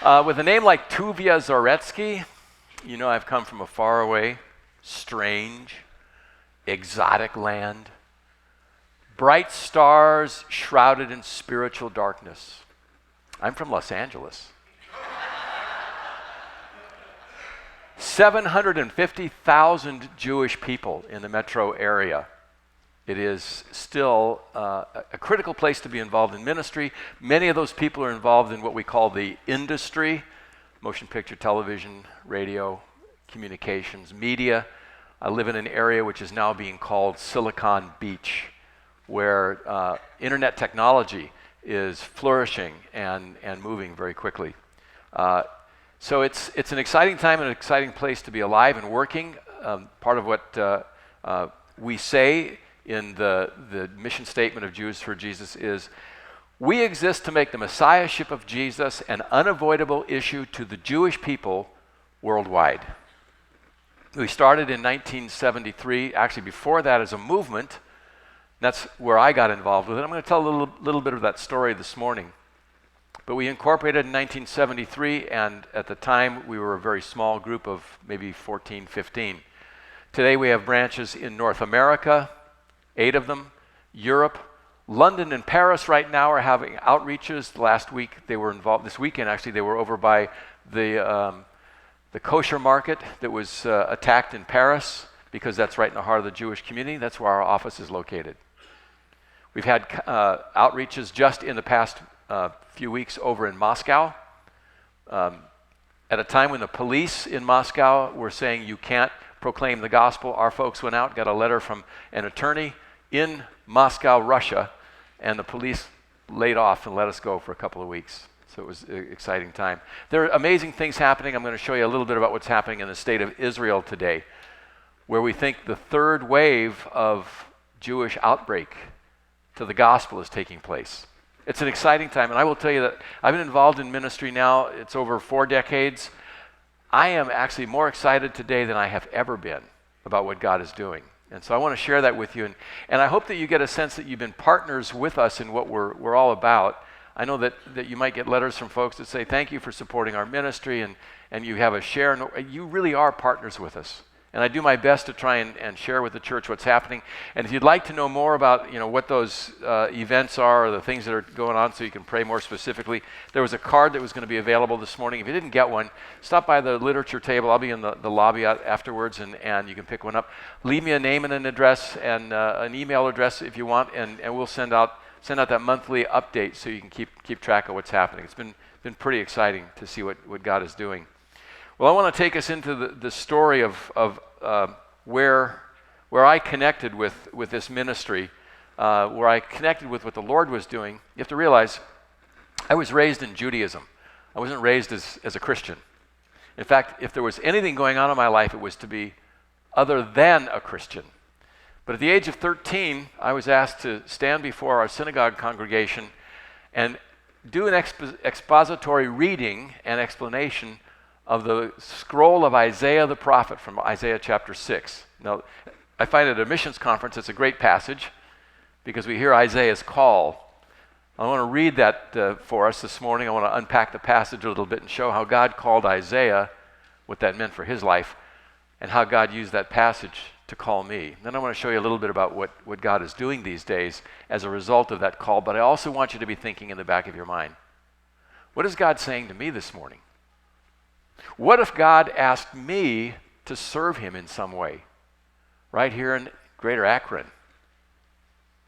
With a name like Tuvya Zaretsky, you know I've come from a faraway, strange, exotic land. Bright stars shrouded in spiritual darkness. I'm from Los Angeles. 750,000 Jewish people in the metro area. It is still a critical place to be involved in ministry. Many of those people are involved in what we call the industry: motion picture, television, radio, communications, media. I live in an area which is now being called Silicon Beach, where internet technology is flourishing and moving very quickly. So it's an exciting time and an exciting place to be alive and working. Part of what we say in the mission statement of Jews for Jesus is, we exist to make the messiahship of Jesus an unavoidable issue to the Jewish people worldwide. We started in 1973, actually before that as a movement. That's where I got involved with it. I'm going to tell a little bit of that story this morning. But we incorporated in 1973, and at the time we were a very small group of maybe 14, 15. Today we have branches in North America, 8 of them, Europe, London and Paris right now are having outreaches. Last week they were involved, this weekend actually, they were over by the kosher market that was attacked in Paris, because that's right in the heart of the Jewish community. That's where our office is located. We've had outreaches just in the past few weeks over in Moscow. At a time when the police in Moscow were saying you can't proclaim the gospel, our folks went out, got a letter from an attorney in Moscow, Russia, and the police laid off and let us go for a couple of weeks. So it was an exciting time. There are amazing things happening. I'm going to show you a little bit about what's happening in the state of Israel today, where we think the third wave of Jewish outbreak to the gospel is taking place. It's an exciting time, and I will tell you that I've been involved in ministry now, it's over 4 decades. I am actually more excited today than I have ever been about what God is doing. And so I want to share that with you, and I hope that you get a sense that you've been partners with us in what we're all about. I know that you might get letters from folks that say, thank you for supporting our ministry, and you have a share. You really are partners with us. And I do my best to try and share with the church what's happening. And if you'd like to know more about what those events are or the things that are going on so you can pray more specifically, there was a card that was going to be available this morning. If you didn't get one, stop by the literature table. I'll be in the lobby afterwards, and you can pick one up. Leave me a name and an address and an email address if you want, and we'll send out that monthly update so you can keep track of what's happening. It's been pretty exciting to see what God is doing. Well, I want to take us into the story of where I connected with this ministry, where I connected with what the Lord was doing. You have to realize, I was raised in Judaism. I wasn't raised as a Christian. In fact, if there was anything going on in my life, it was to be other than a Christian. But at the age of 13, I was asked to stand before our synagogue congregation and do an expository reading and explanation of the scroll of Isaiah the prophet from Isaiah chapter 6. Now, I find at a missions conference it's a great passage because we hear Isaiah's call. I want to read that for us this morning. I want to unpack the passage a little bit and show how God called Isaiah, what that meant for his life, and how God used that passage to call me. Then I want to show you a little bit about what God is doing these days as a result of that call, but I also want you to be thinking in the back of your mind, what is God saying to me this morning? What if God asked me to serve him in some way, right here in Greater Akron?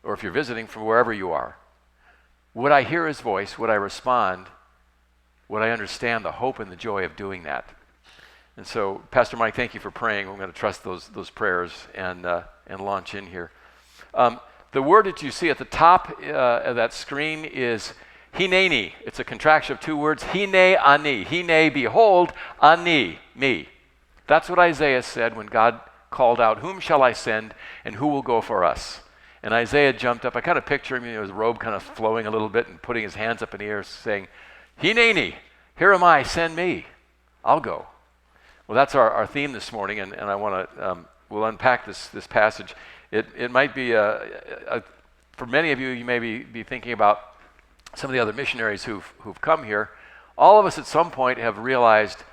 Or if you're visiting from wherever you are, would I hear his voice? Would I respond? Would I understand the hope and the joy of doing that? And so, Pastor Mike, thank you for praying. We're going to trust those prayers and launch in here. The word that you see at the top of that screen is Hineni. It's a contraction of 2 words. Hine ani. Hine, behold, ani, me. That's what Isaiah said when God called out, whom shall I send and who will go for us? And Isaiah jumped up. I kind of picture him, his robe kind of flowing a little bit and putting his hands up in the air saying, Hineni, here am I, send me. I'll go. Well, that's our theme this morning, and I want to, we'll unpack this passage. It might be, for many of you, you may be thinking about some of the other missionaries who've come here. All of us at some point have realized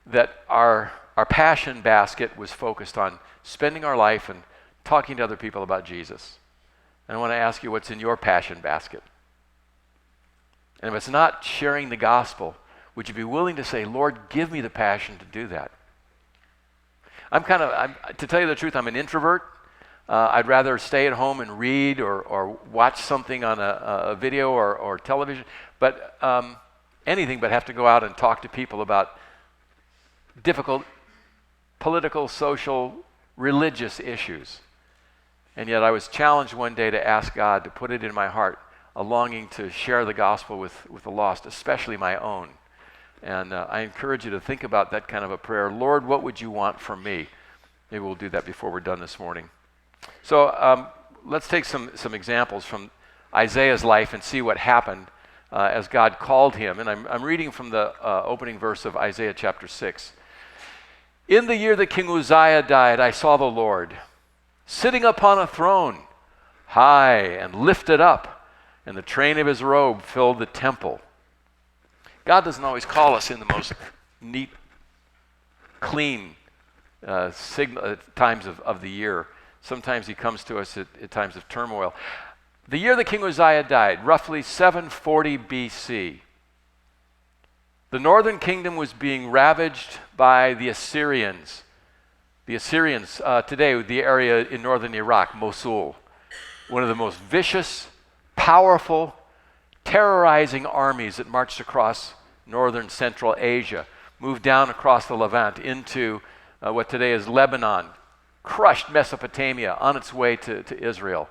that our passion basket was focused on spending our life and talking to other people about Jesus. And I want to ask you, what's in your passion basket? And if it's not sharing the gospel, would you be willing to say, Lord, give me the passion to do that? To tell you the truth, I'm an introvert. I'd rather stay at home and read or watch something on a video or television, but anything but have to go out and talk to people about difficult political, social, religious issues. And yet I was challenged one day to ask God to put it in my heart, a longing to share the gospel with the lost, especially my own. And I encourage you to think about that kind of a prayer. Lord, what would you want from me? Maybe we'll do that before we're done this morning. So let's take some examples from Isaiah's life and see what happened as God called him. And I'm reading from the opening verse of Isaiah chapter 6. In the year that King Uzziah died, I saw the Lord sitting upon a throne, high and lifted up, and the train of his robe filled the temple. God doesn't always call us in the most neat, clean times of the year. Sometimes he comes to us at times of turmoil. The year that King Uzziah died, roughly 740 BC, the northern kingdom was being ravaged by the Assyrians. The Assyrians, today, the area in northern Iraq, Mosul, one of the most vicious, powerful, terrorizing armies that marched across northern Central Asia, moved down across the Levant into what today is Lebanon, crushed Mesopotamia on its way to Israel.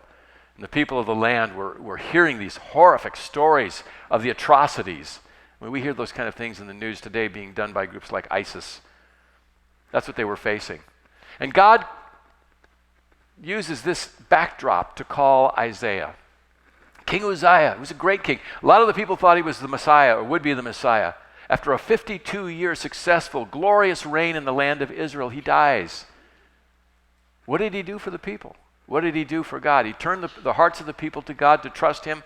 And the people of the land were hearing these horrific stories of the atrocities. I mean, we hear those kind of things in the news today being done by groups like ISIS. That's what they were facing. And God uses this backdrop to call Isaiah. King Uzziah was a great king. A lot of the people thought he was the Messiah or would be the Messiah. After a 52-year successful, glorious reign in the land of Israel, he dies. What did he do for the people? What did he do for God? He turned the hearts of the people to God to trust him.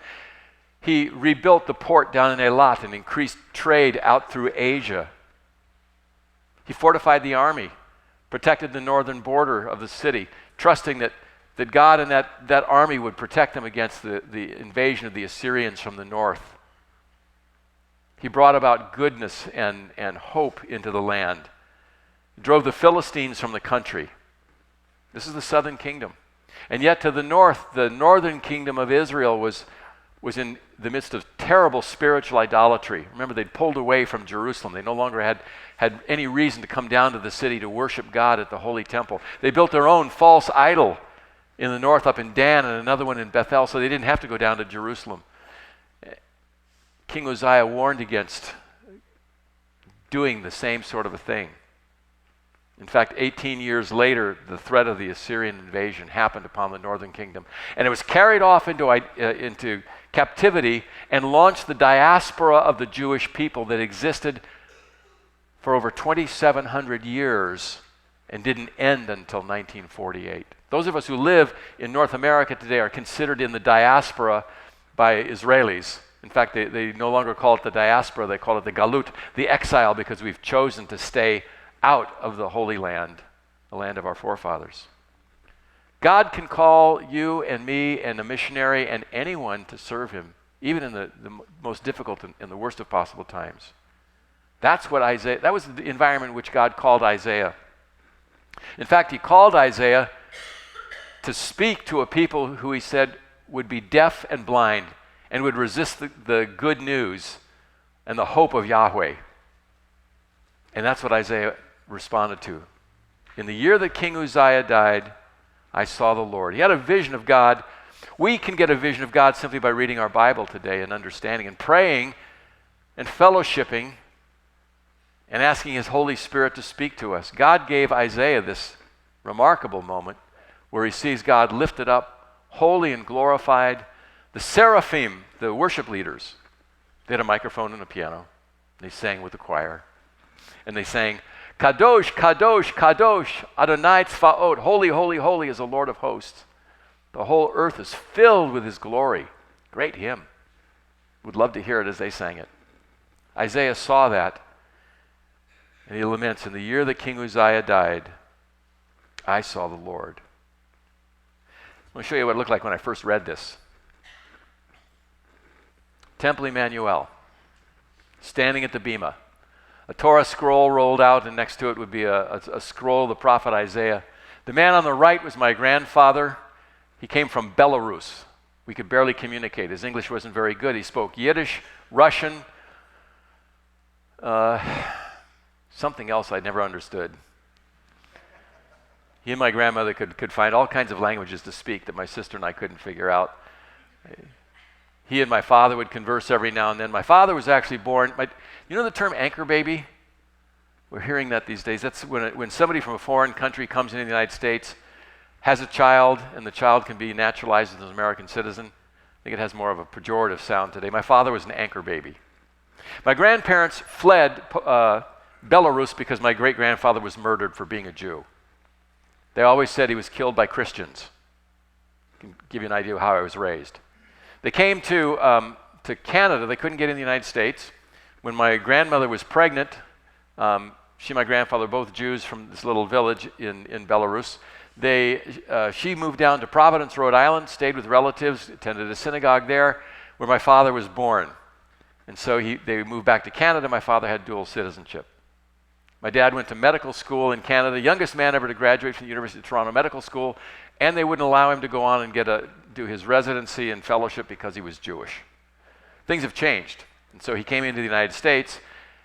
He rebuilt the port down in Eilat and increased trade out through Asia. He fortified the army, protected the northern border of the city, trusting that God and that army would protect them against the invasion of the Assyrians from the north. He brought about goodness and hope into the land. He drove the Philistines from the country. This is the southern kingdom. And yet to the north, the northern kingdom of Israel was in the midst of terrible spiritual idolatry. Remember, they'd pulled away from Jerusalem. They no longer had any reason to come down to the city to worship God at the Holy Temple. They built their own false idol in the north up in Dan and another one in Bethel, so they didn't have to go down to Jerusalem. King Uzziah warned against doing the same sort of a thing. In fact, 18 years later, the threat of the Assyrian invasion happened upon the northern kingdom. And it was carried off into captivity and launched the diaspora of the Jewish people that existed for over 2,700 years and didn't end until 1948. Those of us who live in North America today are considered in the diaspora by Israelis. In fact, they no longer call it the diaspora, they call it the galut, the exile, because we've chosen to stay out of the Holy Land, the land of our forefathers. God can call you and me and a missionary and anyone to serve him, even in the most difficult and the worst of possible times. That was the environment in which God called Isaiah. In fact, he called Isaiah to speak to a people who he said would be deaf and blind and would resist the good news and the hope of Yahweh. And that's what Isaiah responded to. In the year that King Uzziah died, I saw the Lord. He had a vision of God. We can get a vision of God simply by reading our Bible today and understanding and praying and fellowshipping and asking his Holy Spirit to speak to us. God gave Isaiah this remarkable moment where he sees God lifted up, holy and glorified. The seraphim, the worship leaders, they had a microphone and a piano. They sang with the choir. And they sang, Kadosh, Kadosh, Kadosh, Adonai Tzvaot, holy, holy, holy is the Lord of hosts. The whole earth is filled with his glory. Great hymn. Would love to hear it as they sang it. Isaiah saw that, and he laments, in the year that King Uzziah died, I saw the Lord. I'm going to show you what it looked like when I first read this. Temple Emmanuel, standing at the bema. A Torah scroll rolled out, and next to it would be a scroll of the prophet Isaiah. The man on the right was my grandfather. He came from Belarus. We could barely communicate. His English wasn't very good. He spoke Yiddish, Russian, something else I'd never understood. He and my grandmother could find all kinds of languages to speak that my sister and I couldn't figure out. He and my father would converse every now and then. My father was actually born, you know the term anchor baby? We're hearing that these days. That's when somebody from a foreign country comes into the United States, has a child, and the child can be naturalized as an American citizen. I think it has more of a pejorative sound today. My father was an anchor baby. My grandparents fled Belarus because my great-grandfather was murdered for being a Jew. They always said he was killed by Christians. I can give you an idea of how I was raised. They came to Canada. They couldn't get in the United States. When my grandmother was pregnant, she and my grandfather, both Jews from this little village in Belarus, she moved down to Providence, Rhode Island, stayed with relatives, attended a synagogue there, where my father was born. And so they moved back to Canada. My father had dual citizenship. My dad went to medical school in Canada, youngest man ever to graduate from the University of Toronto Medical School, and they wouldn't allow him to go on and do his residency and fellowship because he was Jewish. Things have changed, and so he came into the United States,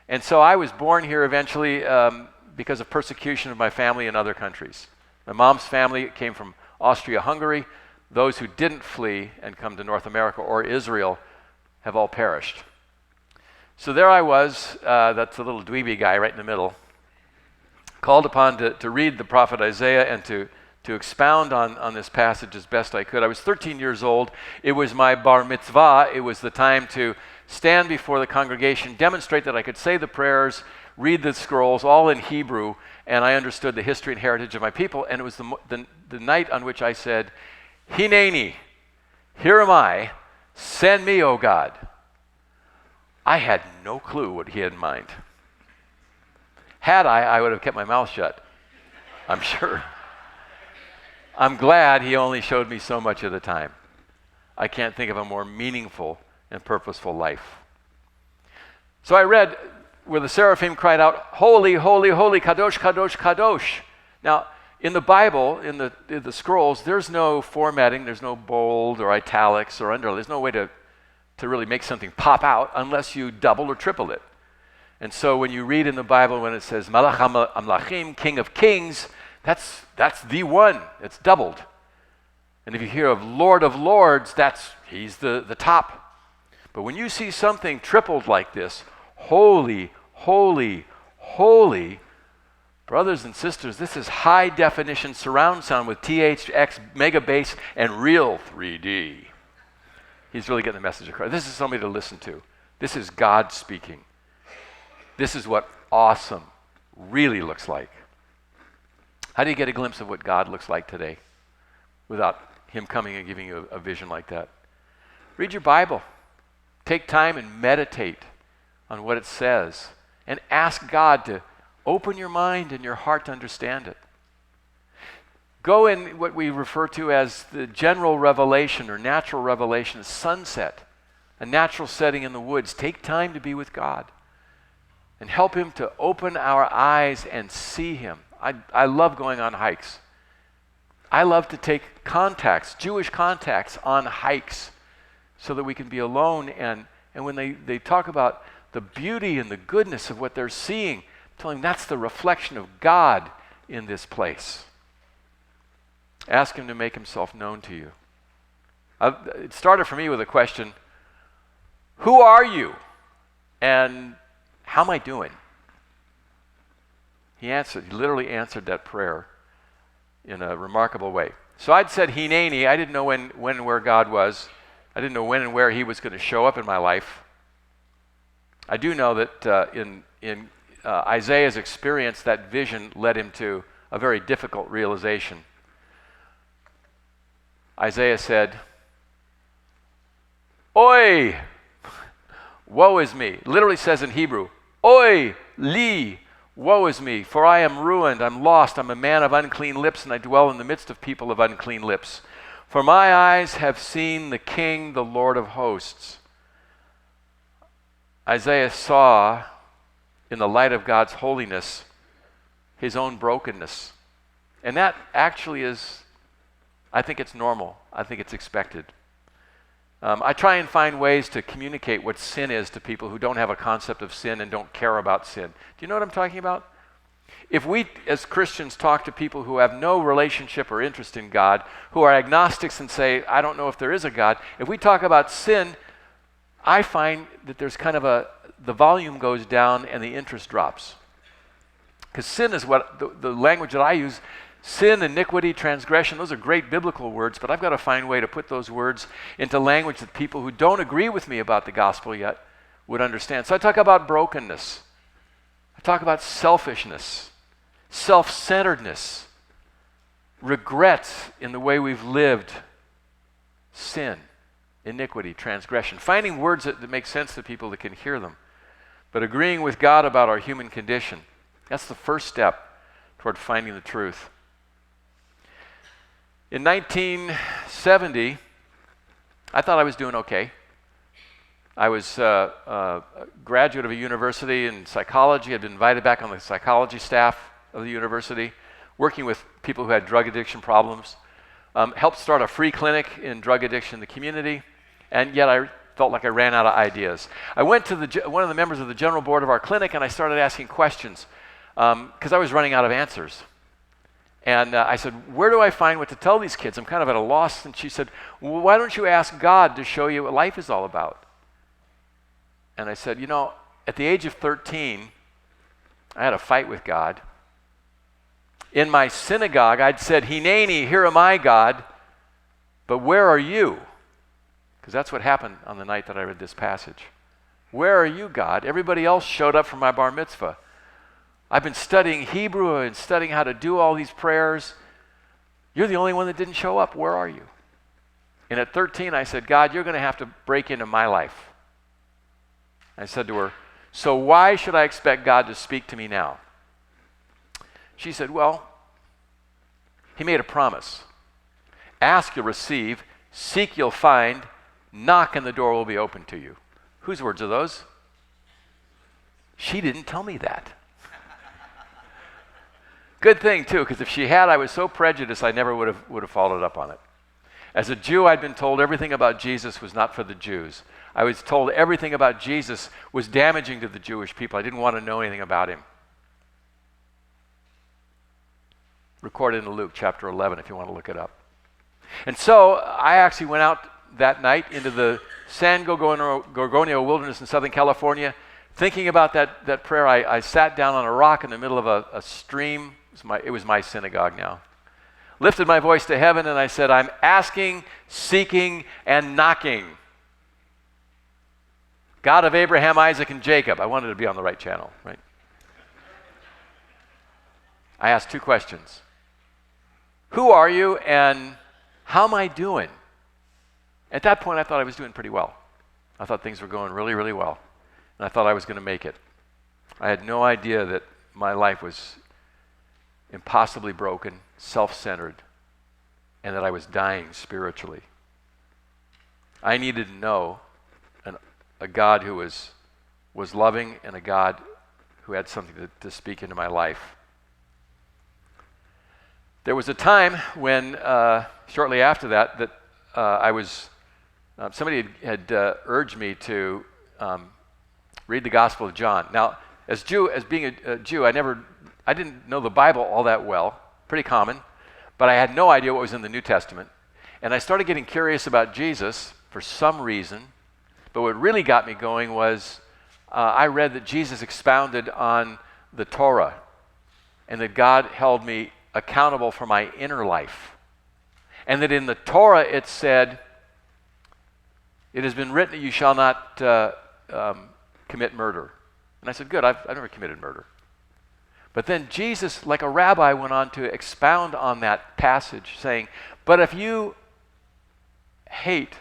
and so I was born here eventually because of persecution of my family in other countries. My mom's family came from Austria-Hungary. Those who didn't flee and come to North America or Israel have all perished. So there I was, that's the little dweeby guy right in the middle, called upon to read the prophet Isaiah and to expound on this passage as best I could. I was 13 years old. It was my bar mitzvah. It was the time to stand before the congregation, demonstrate that I could say the prayers, read the scrolls, all in Hebrew, and I understood the history and heritage of my people. And it was the night on which I said, Hineni, here am I, send me, O God. I had no clue what he had in mind. Had I would have kept my mouth shut, I'm sure. I'm glad he only showed me so much of the time. I can't think of a more meaningful and purposeful life. So I read where the seraphim cried out, Holy, holy, holy, kadosh, kadosh, kadosh. Now, in the Bible, in the scrolls, there's no formatting, there's no bold or italics or underline. There's no way to really make something pop out unless you double or triple it. And so when you read in the Bible when it says Malach HaMlachim, King of Kings, that's the one. It's doubled. And if you hear of Lords, he's the top. But when you see something tripled like this, holy, holy, holy, brothers and sisters, this is high definition surround sound with THX mega bass and real 3D. He's really getting the message across. This is somebody to listen to. This is God speaking. This is what awesome really looks like. How do you get a glimpse of what God looks like today without him coming and giving you a vision like that? Read your Bible. Take time and meditate on what it says and ask God to open your mind and your heart to understand it. Go in what we refer to as the general revelation or natural revelation, sunset, a natural setting in the woods. Take time to be with God and help him to open our eyes and see him. I love going on hikes. I love to take Jewish contacts on hikes so that we can be alone. And when they talk about the beauty and the goodness of what they're seeing, I'm telling them that's the reflection of God in this place. Ask him to make himself known to you. It started for me with a question, who are you? And how am I doing? He literally answered that prayer in a remarkable way. So I'd said Hineni. I didn't know when and where God was. I didn't know when and where he was going to show up in my life. I do know that in Isaiah's experience, that vision led him to a very difficult realization. Isaiah said, Oi! Woe is me. It literally says in Hebrew, Oi, li, woe is me, for I am ruined, I'm lost, I'm a man of unclean lips, and I dwell in the midst of people of unclean lips. For my eyes have seen the King, the Lord of hosts. Isaiah saw, in the light of God's holiness, his own brokenness. And that actually is, I think it's normal. I think it's expected. I try and find ways to communicate what sin is to people who don't have a concept of sin and don't care about sin. Do you know what I'm talking about? If we as Christians talk to people who have no relationship or interest in God, who are agnostics and say, I don't know if there is a God, if we talk about sin, I find that there's kind of the volume goes down and the interest drops. Because sin is what, the language that I use, sin, iniquity, transgression, those are great biblical words, but I've got to find a way to put those words into language that people who don't agree with me about the gospel yet would understand. So I talk about brokenness. I talk about selfishness, self-centeredness, regret in the way we've lived, sin, iniquity, transgression. Finding words that make sense to people that can hear them. But agreeing with God about our human condition, that's the first step toward finding the truth. In 1970, I thought I was doing okay. I was a graduate of a university in psychology. I'd been invited back on the psychology staff of the university, working with people who had drug addiction problems. Helped start a free clinic in drug addiction in the community, and yet I felt like I ran out of ideas. I went to one of the members of the general board of our clinic, and I started asking questions because I was running out of answers. And I said, where do I find what to tell these kids? I'm kind of at a loss. And she said, well, why don't you ask God to show you what life is all about? And I said, you know, at the age of 13, I had a fight with God. In my synagogue, I'd said, Hineni, here am I, God, but where are you? Because that's what happened on the night that I read this passage. Where are you, God? Everybody else showed up for my bar mitzvah. I've been studying Hebrew and studying how to do all these prayers. You're the only one that didn't show up. Where are you? And at 13, I said, God, you're going to have to break into my life. I said to her, so why should I expect God to speak to me now? She said, well, he made a promise. Ask, you'll receive. Seek, you'll find. Knock, and the door will be open to you. Whose words are those? She didn't tell me that. Good thing, too, because if she had, I was so prejudiced, I never would have followed up on it. As a Jew, I'd been told everything about Jesus was not for the Jews. I was told everything about Jesus was damaging to the Jewish people. I didn't want to know anything about him. Recorded in Luke chapter 11, if you want to look it up. And so I actually went out that night into the San Gorgonio wilderness in Southern California, thinking about that prayer. I sat down on a rock in the middle of a stream. It was my synagogue now. Lifted my voice to heaven and I said, I'm asking, seeking, and knocking. God of Abraham, Isaac, and Jacob. I wanted to be on the right channel, right? I asked two questions. Who are you and how am I doing? At that point, I thought I was doing pretty well. I thought things were going really, really well. And I thought I was going to make it. I had no idea that my life was impossibly broken, self-centered, and that I was dying spiritually. I needed to know a God who was loving and a God who had something to speak into my life. There was a time when, shortly after that I was, somebody had urged me to read the Gospel of John. Now, as being a Jew, I didn't know the Bible all that well, pretty common, but I had no idea what was in the New Testament. And I started getting curious about Jesus for some reason, but what really got me going was I read that Jesus expounded on the Torah and that God held me accountable for my inner life. And that in the Torah it said, it has been written that you shall not commit murder. And I said, good, I've never committed murder. But then Jesus, like a rabbi, went on to expound on that passage, saying, but if you hate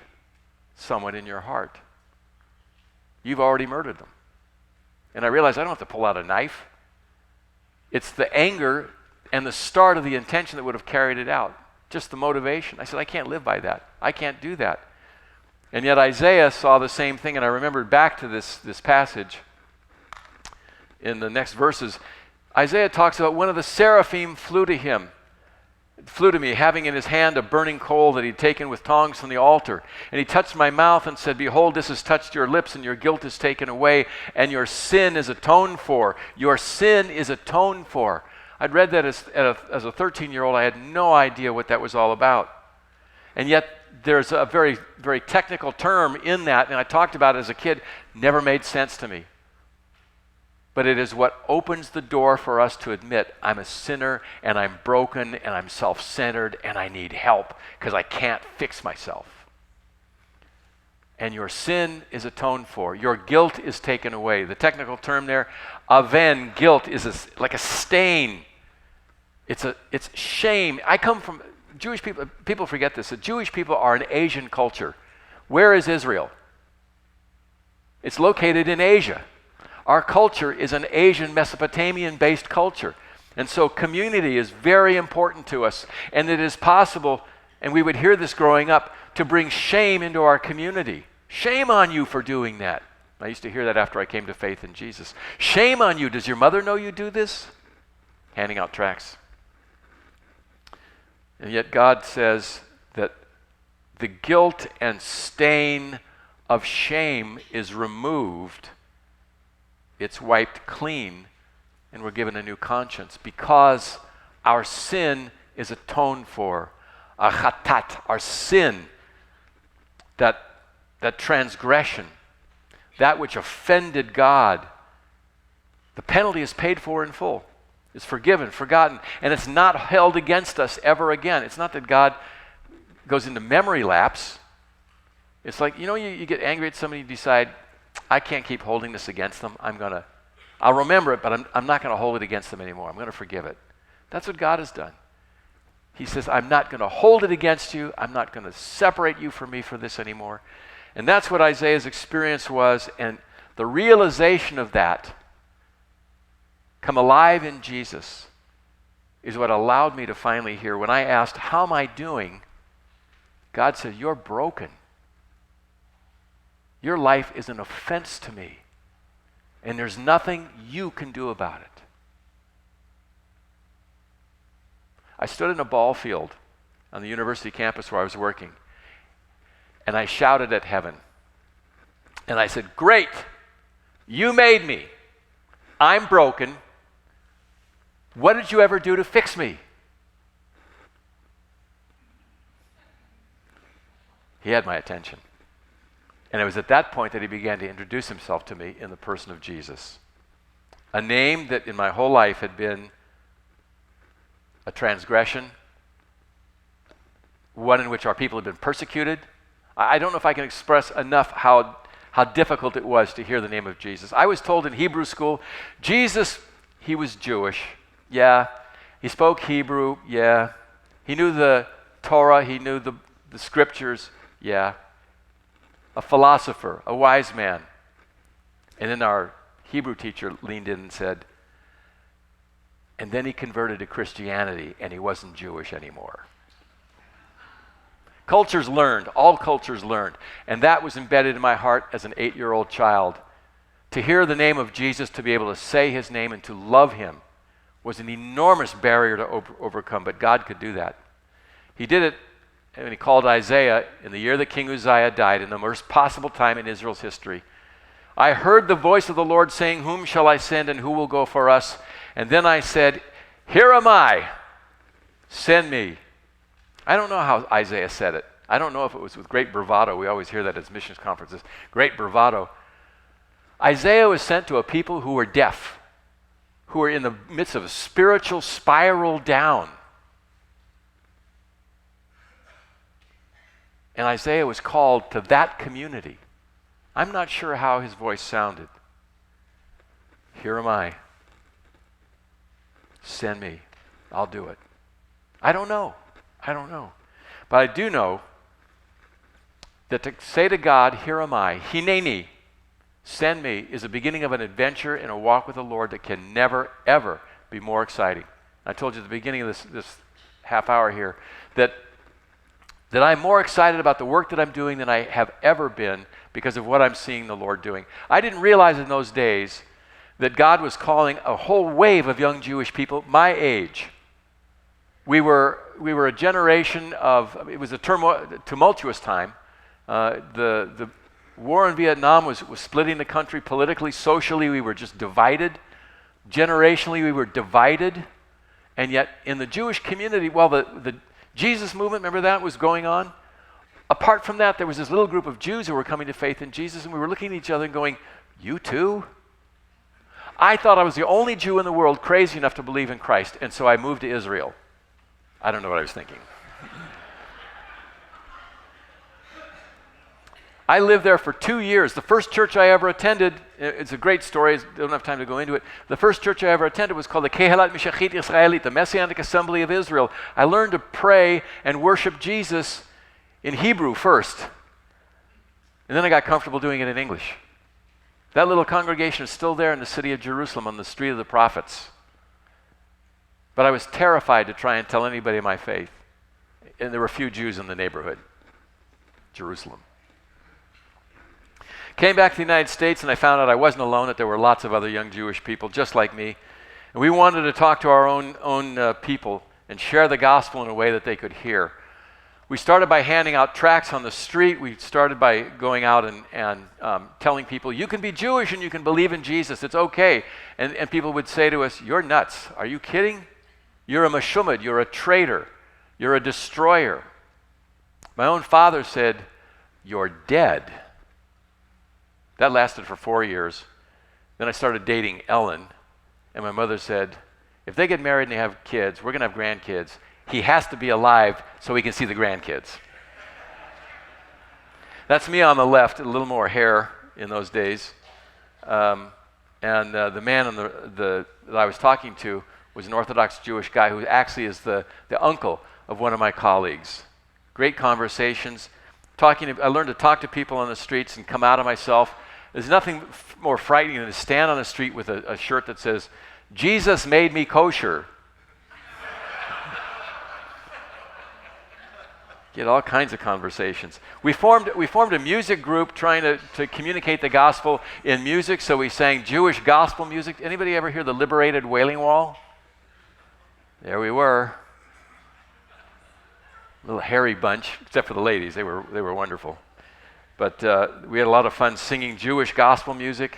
someone in your heart, You've already murdered them. And I realized I don't have to pull out a knife. It's the anger and the start of the intention that would have carried it out. Just the motivation. I said, I can't live by that. I can't do that. And yet Isaiah saw the same thing, and I remembered back to this passage in the next verses. Isaiah talks about one of the seraphim flew to me, having in his hand a burning coal that he'd taken with tongs from the altar. And he touched my mouth and said, behold, this has touched your lips, and your guilt is taken away, and your sin is atoned for. Your sin is atoned for. I'd read that as a 13-year-old. I had no idea what that was all about. And yet there's a very, very technical term in that, and I talked about it as a kid. Never made sense to me. But it is what opens the door for us to admit I'm a sinner and I'm broken and I'm self-centered and I need help because I can't fix myself. And your sin is atoned for. Your guilt is taken away. The technical term there, aven, guilt, is like a stain. It's shame. I come from Jewish people. People forget this. The Jewish people are an Asian culture. Where is Israel? It's located in Asia. Our culture is an Asian Mesopotamian-based culture. And so community is very important to us. And it is possible, and we would hear this growing up, to bring shame into our community. Shame on you for doing that. I used to hear that after I came to faith in Jesus. Shame on you. Does your mother know you do this? Handing out tracts. And yet God says that the guilt and stain of shame is removed. It's wiped clean, and we're given a new conscience because our sin is atoned for. Chatat, our sin, that transgression, that which offended God, the penalty is paid for in full. It's forgiven, forgotten, and it's not held against us ever again. It's not that God goes into memory lapse. It's like, you get angry at somebody, you decide, I can't keep holding this against them. I'll remember it, but I'm not going to hold it against them anymore. I'm going to forgive it. That's what God has done. He says, I'm not going to hold it against you. I'm not going to separate you from me for this anymore. And that's what Isaiah's experience was, and the realization of that come alive in Jesus is what allowed me to finally hear. When I asked, how am I doing? God said, you're broken. Your life is an offense to me, and there's nothing you can do about it. I stood in a ball field on the university campus where I was working, and I shouted at heaven. And I said, great, you made me. I'm broken. What did you ever do to fix me? He had my attention. And it was at that point that he began to introduce himself to me in the person of Jesus. A name that in my whole life had been a transgression, one in which our people had been persecuted. I don't know if I can express enough how difficult it was to hear the name of Jesus. I was told in Hebrew school, Jesus, he was Jewish. Yeah. He spoke Hebrew. Yeah. He knew the Torah. He knew the scriptures. Yeah. A philosopher, a wise man. And then our Hebrew teacher leaned in and said, and then he converted to Christianity and he wasn't Jewish anymore. Cultures learned, all cultures learned. And that was embedded in my heart as an 8-year-old child. To hear the name of Jesus, to be able to say his name and to love him was an enormous barrier to overcome, but God could do that. He did it when he called Isaiah in the year that King Uzziah died, in the worst possible time in Israel's history. I heard the voice of the Lord saying, whom shall I send and who will go for us? And then I said, here am I, send me. I don't know how Isaiah said it. I don't know if it was with great bravado. We always hear that at missions conferences, great bravado. Isaiah was sent to a people who were deaf, who were in the midst of a spiritual spiral down. And Isaiah was called to that community. I'm not sure how his voice sounded. Here am I. Send me. I'll do it. I don't know. But I do know that to say to God, here am I, hineni, send me is the beginning of an adventure and a walk with the Lord that can never, ever be more exciting. I told you at the beginning of this half hour here that I'm more excited about the work that I'm doing than I have ever been because of what I'm seeing the Lord doing. I didn't realize in those days that God was calling a whole wave of young Jewish people my age. We were a generation of, it was a tumultuous time. The war in Vietnam was splitting the country politically, socially. We were just divided. Generationally, we were divided. And yet in the Jewish community, while the Jesus movement, remember that, was going on? Apart from that, there was this little group of Jews who were coming to faith in Jesus, and we were looking at each other and going, you too? I thought I was the only Jew in the world crazy enough to believe in Christ, and so I moved to Israel. I don't know what I was thinking. I lived there for 2 years. The first church I ever attended, it's a great story, I don't have time to go into it. The first church I ever attended was called the Kehilat Mishachit Israelit, the Messianic Assembly of Israel. I learned to pray and worship Jesus in Hebrew first. And then I got comfortable doing it in English. That little congregation is still there in the city of Jerusalem on the Street of the Prophets. But I was terrified to try and tell anybody my faith. And there were few Jews in the neighborhood, Jerusalem. Came back to the United States and I found out I wasn't alone, that there were lots of other young Jewish people just like me. And we wanted to talk to our own people and share the gospel in a way that they could hear. We started by handing out tracts on the street. We started by going out and telling people, you can be Jewish and you can believe in Jesus. It's okay. And people would say to us, you're nuts. Are you kidding? You're a meshumad. You're a traitor. You're a destroyer. My own father said, you're dead. That lasted for 4 years. Then I started dating Ellen, and my mother said, if they get married and they have kids, we're going to have grandkids. He has to be alive so we can see the grandkids. That's me on the left, a little more hair in those days. The man that I was talking to was an Orthodox Jewish guy who actually is the uncle of one of my colleagues. Great conversations. I learned to talk to people on the streets and come out of myself. There's nothing more frightening than to stand on the street with a shirt that says, Jesus made me kosher. Get all kinds of conversations. We formed a music group trying to communicate the gospel in music, so we sang Jewish gospel music. Anybody ever hear the Liberated Wailing Wall? There we were. A little hairy bunch, except for the ladies. They were wonderful. But we had a lot of fun singing Jewish gospel music.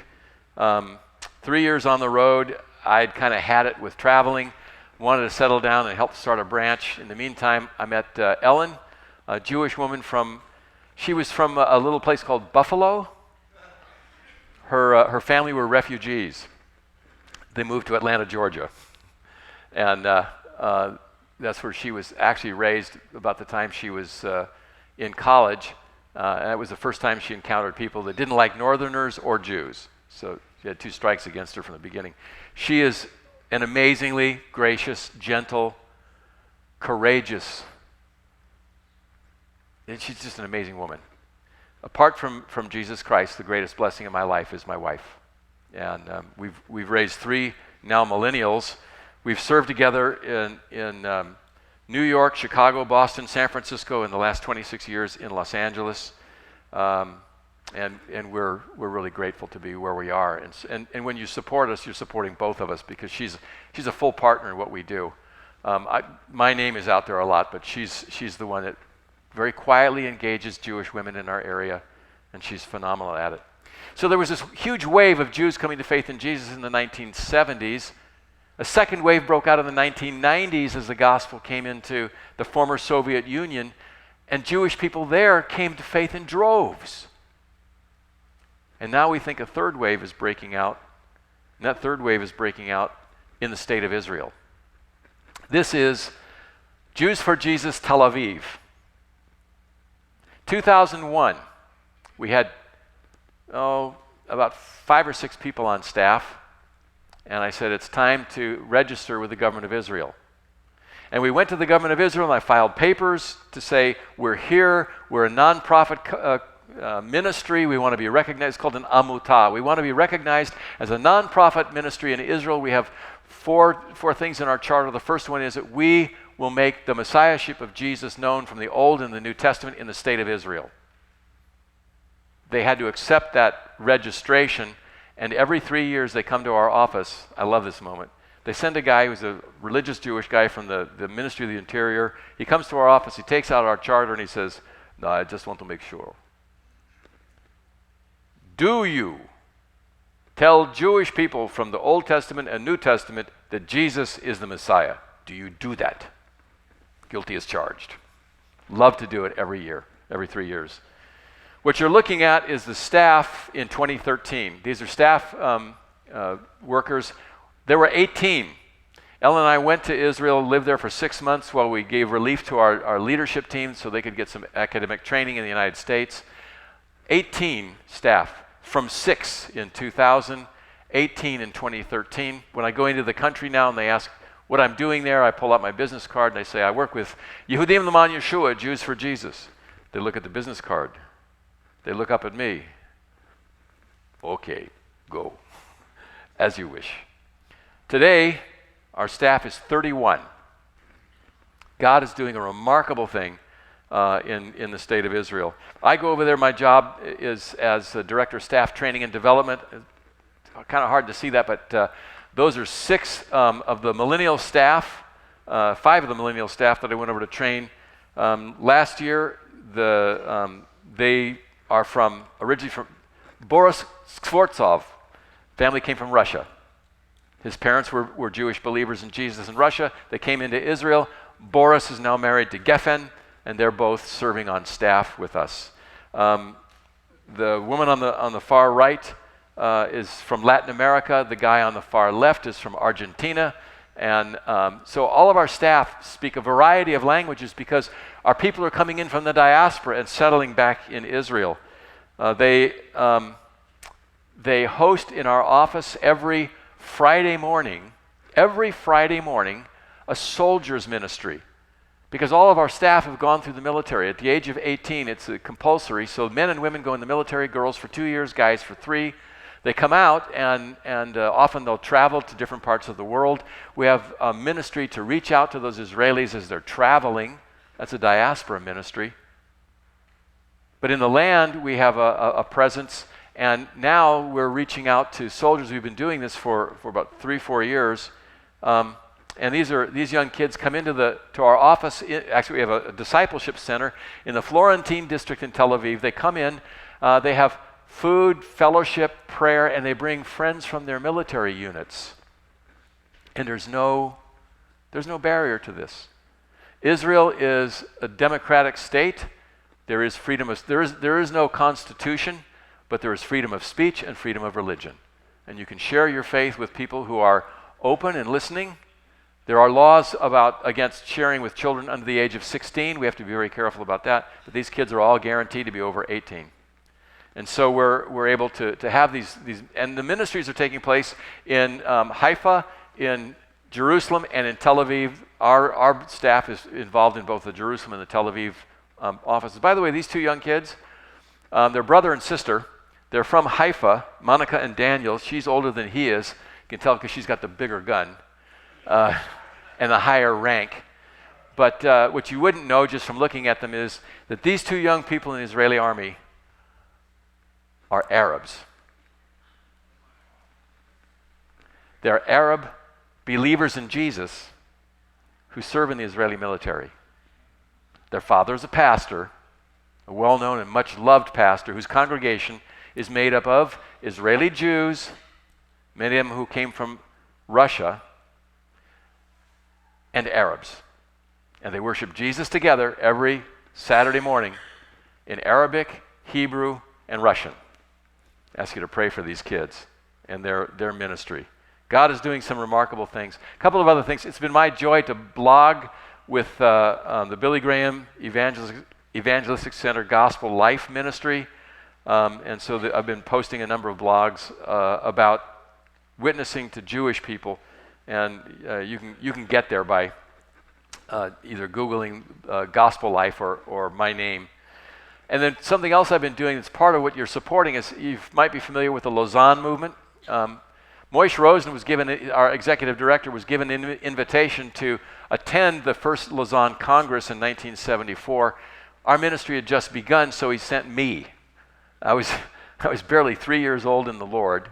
3 years on the road, I'd kind of had it with traveling, wanted to settle down and help start a branch. In the meantime, I met Ellen, a Jewish woman she was from a little place called Buffalo. Her family were refugees. They moved to Atlanta, Georgia. And that's where she was actually raised about the time she was in college. And that was the first time she encountered people that didn't like Northerners or Jews. So she had 2 strikes against her from the beginning. She is an amazingly gracious, gentle, courageous, and she's just an amazing woman. Apart from Jesus Christ, the greatest blessing of my life is my wife. And we've raised 3 now millennials. We've served together in New York, Chicago, Boston, San Francisco in the last 26 years in Los Angeles. And we're really grateful to be where we are. And when you support us, you're supporting both of us because she's a full partner in what we do. My name is out there a lot, but she's the one that very quietly engages Jewish women in our area, and she's phenomenal at it. So there was this huge wave of Jews coming to faith in Jesus in the 1970s. A second wave broke out in the 1990s as the gospel came into the former Soviet Union, and Jewish people there came to faith in droves. And now we think a third wave is breaking out, and that third wave is breaking out in the state of Israel. This is Jews for Jesus Tel Aviv. 2001, we had about 5 or 6 people on staff, and I said, it's time to register with the government of Israel. And we went to the government of Israel, and I filed papers to say, we're here, we're a nonprofit ministry. We want to be recognized. It's called an amutah. We want to be recognized as a nonprofit ministry in Israel. We have four things in our charter. The first one is that we will make the messiahship of Jesus known from the Old and the New Testament in the state of Israel. They had to accept that registration, and every 3 years they come to our office. I love this moment. They send a guy who's a religious Jewish guy from the Ministry of the Interior. He comes to our office, he takes out our charter, and he says, "No, I just want to make sure. Do you tell Jewish people from the Old Testament and New Testament that Jesus is the Messiah? Do you do that?" Guilty as charged. Love to do it every year, every 3 years. What you're looking at is the staff in 2013. These are staff workers. There were 18. Ellen and I went to Israel, lived there for 6 months while we gave relief to our leadership team so they could get some academic training in the United States. 18 staff from 6 in 2000, 18 in 2013. When I go into the country now and they ask what I'm doing there, I pull out my business card and I say, I work with Yehudim L'man Yeshua, Jews for Jesus. They look at the business card. They look up at me. Okay, go. As you wish. Today, our staff is 31. God is doing a remarkable thing in the state of Israel. I go over there, my job is as a Director of Staff Training and Development. Kind of hard to see that, but those are 6 of the millennial staff, 5 of the millennial staff that I went over to train. Last year, they are originally from Boris Skvortsov. Family came from Russia. His parents were Jewish believers in Jesus in Russia. They came into Israel. Boris is now married to Geffen, and they're both serving on staff with us. The woman on the far right is from Latin America. The guy on the far left is from Argentina. And so all of our staff speak a variety of languages because our people are coming in from the diaspora and settling back in Israel. They host in our office every Friday morning, a soldier's ministry. Because all of our staff have gone through the military. At the age of 18, it's compulsory. So men and women go in the military, girls for 2 years, guys for 3. They come out, and often they'll travel to different parts of the world. We have a ministry to reach out to those Israelis as they're traveling. That's a diaspora ministry. But in the land, we have a presence, and now we're reaching out to soldiers. We've been doing this for about 3-4 years. And these young kids come into our office. Actually, we have a discipleship center in the Florentine district in Tel Aviv. They come in, they have food, fellowship, prayer, and they bring friends from their military units. And there's no barrier to this. Israel is a democratic state. There is freedom of there is no constitution, but there is freedom of speech and freedom of religion. And you can share your faith with people who are open and listening. There are laws against sharing with children under the age of 16. We have to be very careful about that. But these kids are all guaranteed to be over 18. And so we're able to have these, and the ministries are taking place in Haifa, in Jerusalem, and in Tel Aviv. Our staff is involved in both the Jerusalem and the Tel Aviv offices. By the way, these 2 young kids, they're brother and sister. They're from Haifa, Monica and Daniel. She's older than he is. You can tell because she's got the bigger gun and the higher rank. But what you wouldn't know just from looking at them is that these 2 young people in the Israeli army are Arabs. They're Arab believers in Jesus who serve in the Israeli military. Their father is a pastor, a well-known and much-loved pastor whose congregation is made up of Israeli Jews, many of them who came from Russia, and Arabs. And they worship Jesus together every Saturday morning in Arabic, Hebrew, and Russian. I ask you to pray for these kids and their ministry. God is doing some remarkable things. A couple of other things. It's been my joy to blog with the Billy Graham Evangelistic Center Gospel Life Ministry. And so I've been posting a number of blogs about witnessing to Jewish people. And you can get there by either Googling Gospel Life or my name. And then something else I've been doing that's part of what you're supporting is, you might be familiar with the Lausanne movement. Moish Rosen was given, our executive director, was given an invitation to attend the first Lausanne Congress in 1974. Our ministry had just begun, so he sent me. I was barely 3 years old in the Lord,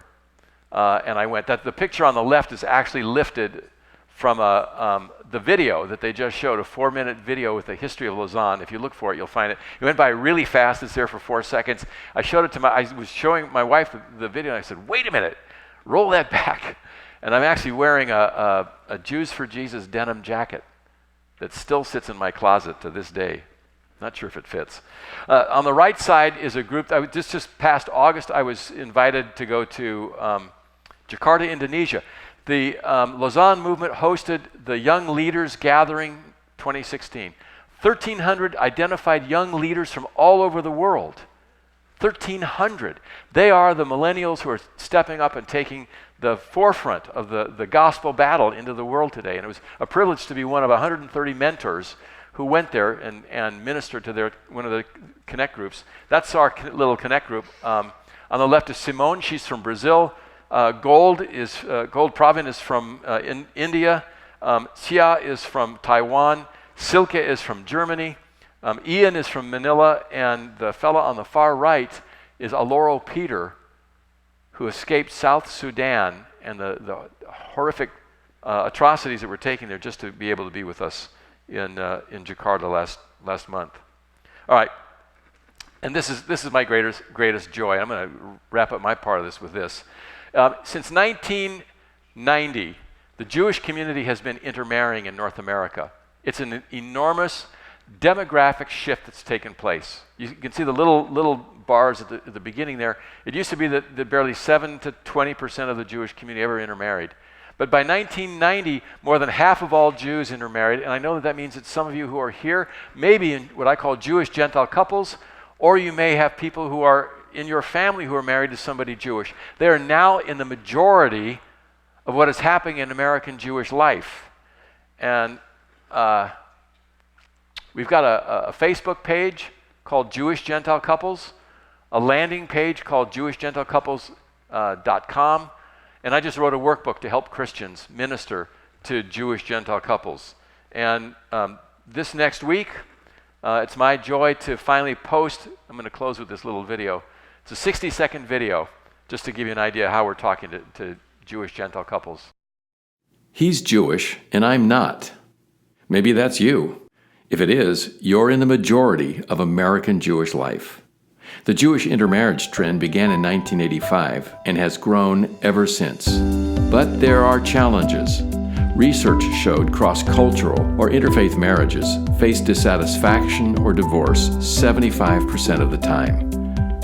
and I went. The picture on the left is actually lifted from the video that they just showed, a 4-minute video with the history of Lausanne. If you look for it, you'll find it. It went by really fast. It's there for 4 seconds. I was showing my wife the video, and I said, "Wait a minute, roll that back." And I'm actually wearing a Jews for Jesus denim jacket that still sits in my closet to this day. Not sure if it fits. On the right side is a group. Just past August, I was invited to go to Jakarta, Indonesia. The Lausanne movement hosted the Young Leaders Gathering 2016. 1,300 identified young leaders from all over the world. 1,300. They are the millennials who are stepping up and taking the forefront of the gospel battle into the world today. And it was a privilege to be one of 130 mentors who went there and ministered to one of the Connect groups. That's our little Connect group. On the left is Simone. She's from Brazil. Gold Pravin is from India. Xia is from Taiwan. Silke is from Germany. Ian is from Manila. And the fellow on the far right is Aloro Peter, who escaped South Sudan and the horrific atrocities that were taken there just to be able to be with us in Jakarta last month. All right, and this is my greatest joy. I'm going to wrap up my part of this with this. Since 1990, the Jewish community has been intermarrying in North America. It's an enormous demographic shift that's taken place. You can see the little bars at the beginning there. It used to be that barely 7 to 20% of the Jewish community ever intermarried. But by 1990, more than half of all Jews intermarried, and I know that means that some of you who are here may be in what I call Jewish Gentile couples, or you may have people who are in your family who are married to somebody Jewish. They are now in the majority of what is happening in American Jewish life. And we've got a Facebook page called Jewish Gentile Couples, a landing page called jewishgentilecouples.com, and I just wrote a workbook to help Christians minister to Jewish Gentile couples. And this next week, it's my joy to finally post. I'm going to close with this little video. It's a 60-second video, just to give you an idea how we're talking to Jewish Gentile couples. He's Jewish, and I'm not. Maybe that's you. If it is, you're in the majority of American Jewish life. The Jewish intermarriage trend began in 1985 and has grown ever since. But there are challenges. Research showed cross-cultural or interfaith marriages face dissatisfaction or divorce 75% of the time.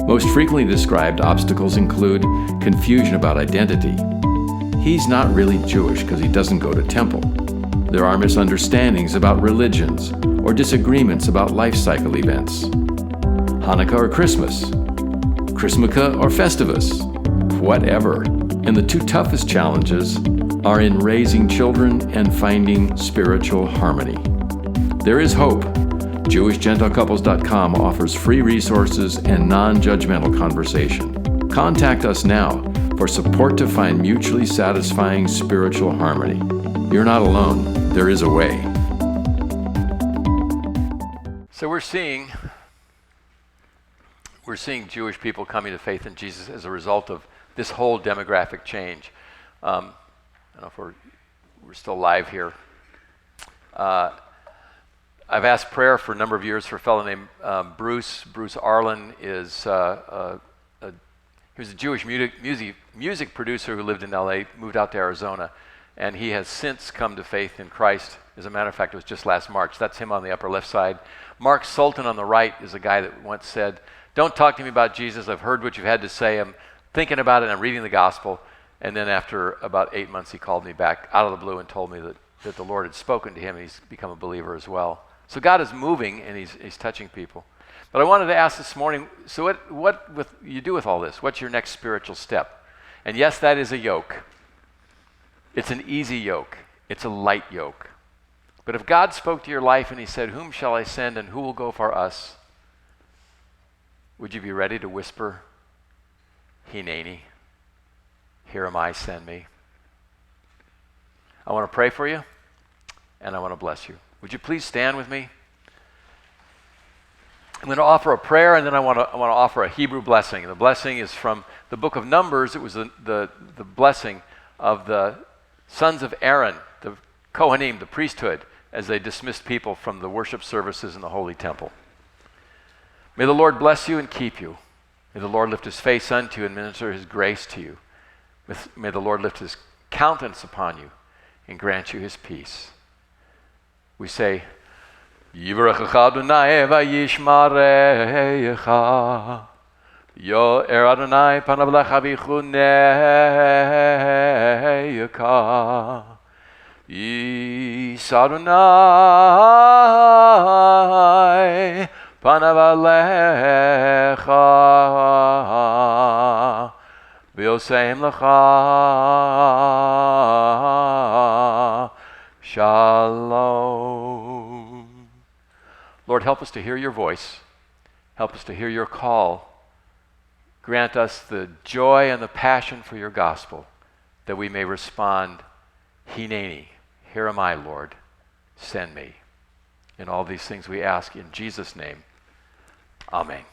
Most frequently described obstacles include confusion about identity. He's not really Jewish because he doesn't go to temple. There are misunderstandings about religions or disagreements about life cycle events. Hanukkah or Christmas, Chrismukkah or Festivus, whatever. And the two toughest challenges are in raising children and finding spiritual harmony. There is hope. JewishGentileCouples.com offers free resources and non-judgmental conversation. Contact us now for support to find mutually satisfying spiritual harmony. You're not alone. There is a way. So we're seeing Jewish people coming to faith in Jesus as a result of this whole demographic change. I don't know if we're still live here. I've asked prayer for a number of years for a fellow named Bruce. Bruce Arlen is he was a Jewish music producer who lived in LA, moved out to Arizona, and he has since come to faith in Christ. As a matter of fact, it was just last March. That's him on the upper left side. Mark Sultan on the right is a guy that once said, "Don't talk to me about Jesus. I've heard what you've had to say. I'm thinking about it, and I'm reading the gospel." And then after about 8 months, he called me back out of the blue and told me that the Lord had spoken to him, and he's become a believer as well. So God is moving, and he's touching people. But I wanted to ask this morning, so what you do with all this? What's your next spiritual step? And yes, that is a yoke. It's an easy yoke. It's a light yoke. But if God spoke to your life and he said, "Whom shall I send and who will go for us?" would you be ready to whisper, Hineni, here am I, send me? I want to pray for you, and I want to bless you. Would you please stand with me? I'm going to offer a prayer, and then I want to offer a Hebrew blessing. The blessing is from the book of Numbers. It was the blessing of the sons of Aaron, the Kohanim, the priesthood, as they dismissed people from the worship services in the Holy Temple. May the Lord bless you and keep you. May the Lord lift his face unto you and minister his grace to you. May the Lord lift his countenance upon you and grant you his peace. We say, Yivrachecha Adonai vayishmarecha. Yo'er Adonai panav lecha v'chunecha. Yis Adonai panav alecha. V'yoseim lecha. Shalom. Lord, help us to hear your voice. Help us to hear your call. Grant us the joy and the passion for your gospel, that we may respond, Hineni, here am I, Lord, send me. In all these things we ask in Jesus' name. Amen.